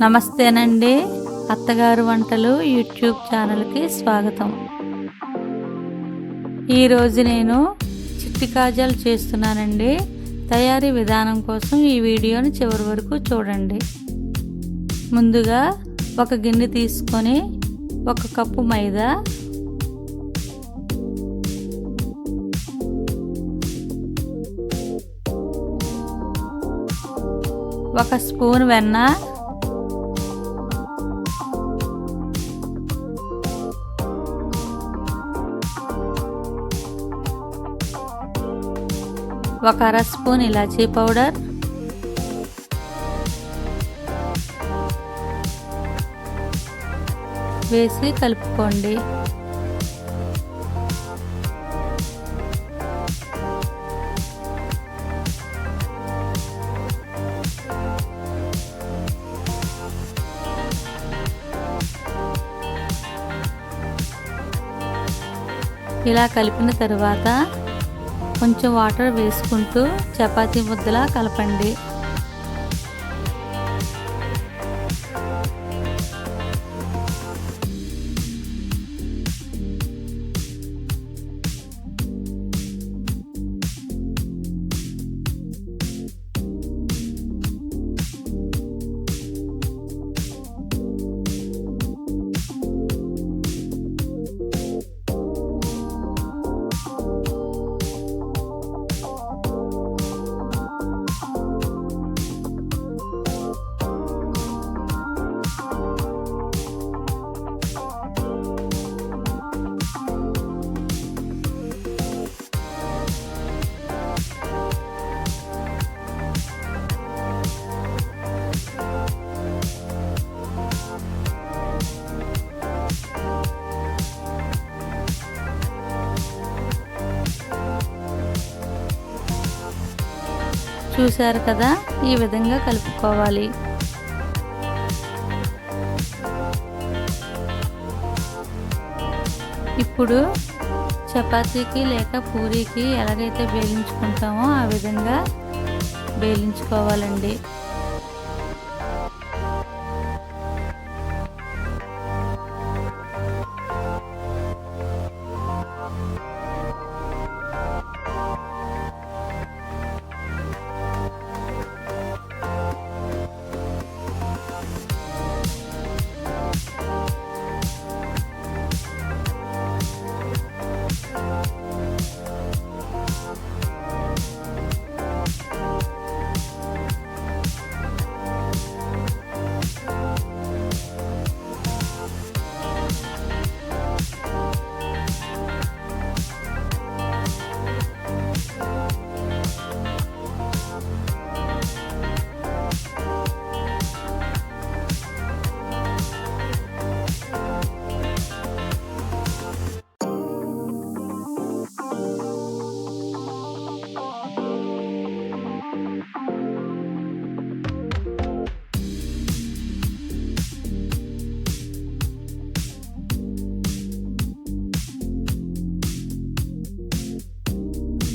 నమస్తేనండి. అత్తగారు వంటలు యూట్యూబ్ ఛానల్కి స్వాగతం. ఈరోజు నేను చిట్టి కాజాలు చేస్తున్నానండి. తయారీ విధానం కోసం ఈ వీడియోని చివరి వరకు చూడండి. ముందుగా ఒక గిన్నె తీసుకొని 1 కప్పు మైదా, 1 స్పూన్ వెన్న, 1/2 స్పూన్ ఇలాచీ పౌడర్, వేసి కలుపుకోండి. ఇలా కలిపిన తర్వాత కొంచెం వాటర్ వేసుకుంటూ చపాతీ ముద్దలా కలపండి. చూశారు కదా, ఈ విధంగా కలుపుకోవాలి. ఇప్పుడు చపాతీకి లేక పూరీకి ఎలాగైతే వేయించుకుంటామో ఆ విధంగా వేయించుకోవాలండి.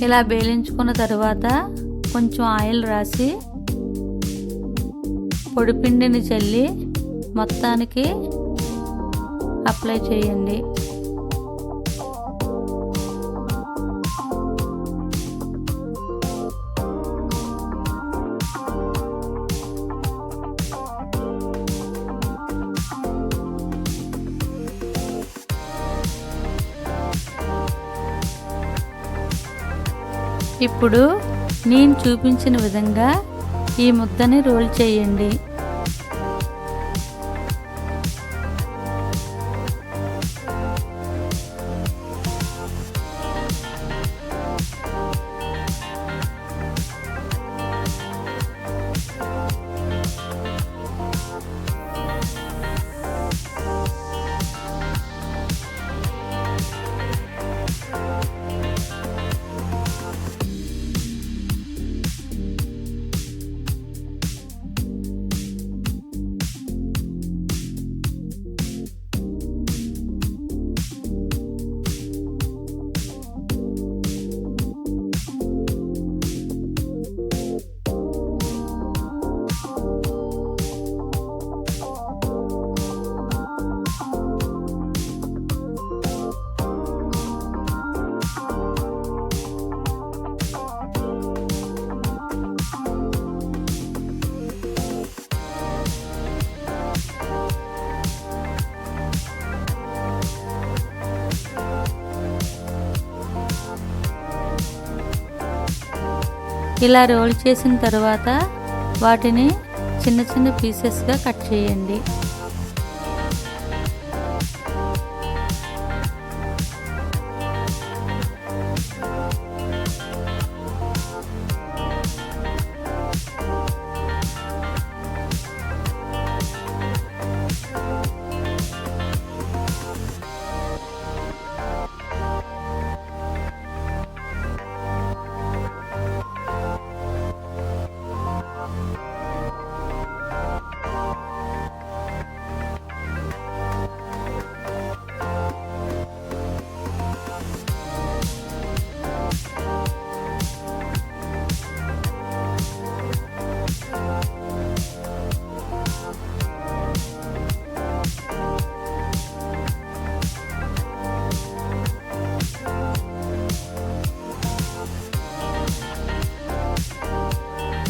ఇలా వేయించుకున్న తర్వాత కొంచెం ఆయిల్ రాసి పొడిపిండిని చల్లి మొత్తానికి అప్లై చేయండి. ఇప్పుడు నేను చూపించిన విధంగా ఈ ముద్దని రోల్ చేయండి. ఇలా రోల్ చేసిన తర్వాత వాటిని చిన్న చిన్న పీసెస్గా కట్ చేయండి.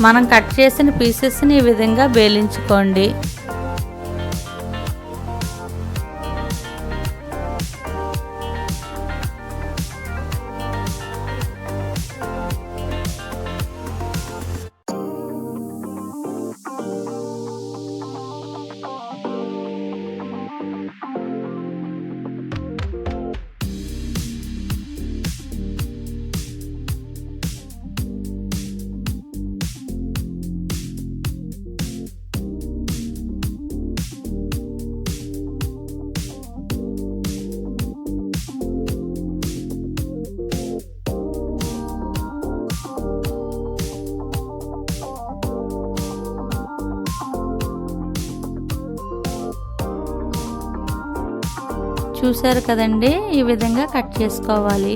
మనం కట్ చేసిన పీసెస్ని ఈ విధంగా వేలించుకోండి. చూసారు కదండి, ఈ విధంగా కట్ చేసుకోవాలి.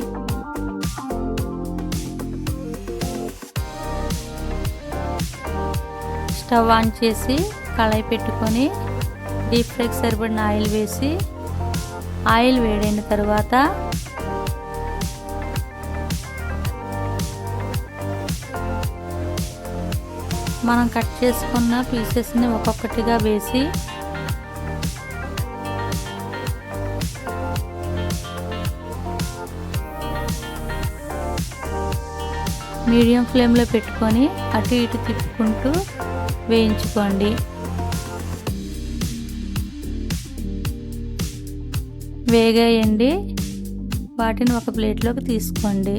స్టవ్ ఆన్ చేసి కళాయి పెట్టుకొని డీప్ ఫ్రైకి సరిపడిన ఆయిల్ వేసి, ఆయిల్ వేడైన తర్వాత మనం కట్ చేసుకున్న పీసెస్ని ఒక్కొక్కటిగా వేసి మీడియం ఫ్లేమ్లో పెట్టుకొని అటు ఇటు తిప్పుకుంటూ వేయించుకోండి. వేగాయండి, వాటిని ఒక ప్లేట్లోకి తీసుకోండి.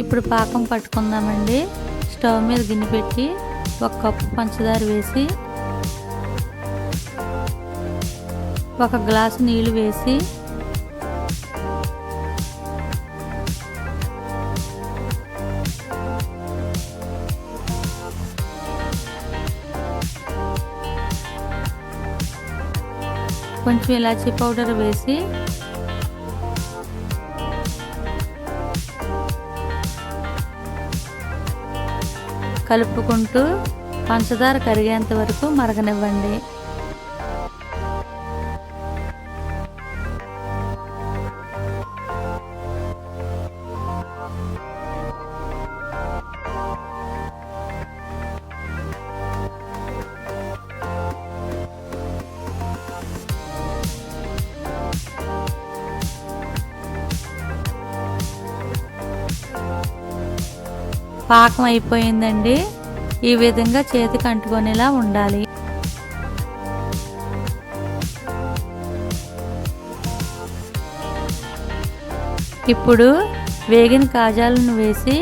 ఇప్పుడు పాకం పట్టుకుందామండి. స్టవ్ మీద గిన్నె పెట్టి 1 కప్పు పంచదార వేసి 1 గ్లాసు నీళ్ళు వేసి కొంచెం ఇలాచీ పౌడర్ వేసి కలుపుకుంటూ పంచదార కరిగేంత వరకు మరగనివ్వండి. పాకం అయిపోయిందండి. ఈ విధంగా చేతికి అంటుకునేలా ఉండాలి. ఇప్పుడు వేగిన కాజాలను వేసి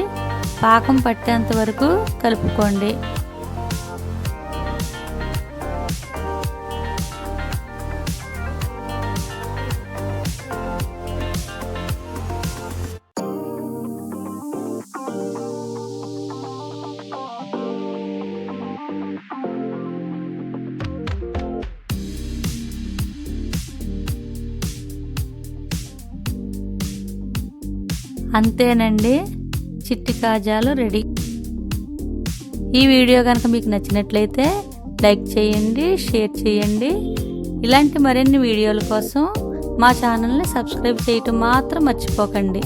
పాకం పట్టేంత వరకు కలుపుకోండి. అంతేనండి, చిట్టి కాజాలు రెడీ. ఈ వీడియో కనుక మీకు నచ్చినట్లయితే లైక్ చేయండి, షేర్ చేయండి. ఇలాంటి మరిన్ని వీడియోల కోసం మా ఛానల్ని సబ్స్క్రైబ్ చేయటం మాత్రం మర్చిపోకండి.